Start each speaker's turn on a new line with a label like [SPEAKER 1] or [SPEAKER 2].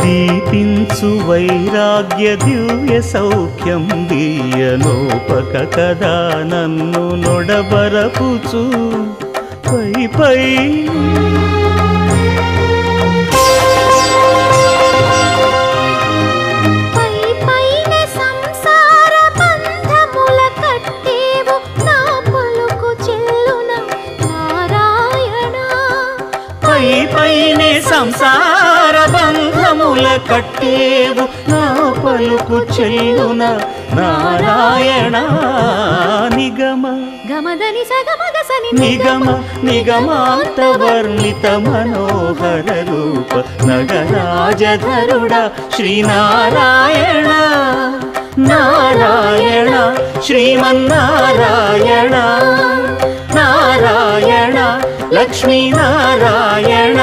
[SPEAKER 1] దీపించు వైరాగ్య దివ్య సౌఖ్యం దీయనోపక కదా నన్ను నొడబరపుచు పై పై పైనే సంసార బంధముల కట్టేవు నా పలుకు చెల్లున నారాయణ నిగమ
[SPEAKER 2] గమదని సగమగసని
[SPEAKER 1] నిగమ నిగమాంత వర్ణిత మనోహర రూప నగరాజధరుడ శ్రీనారాయణ నారాయణ శ్రీమన్నారాయణ నారాయణ లక్ష్మీ నారాయణ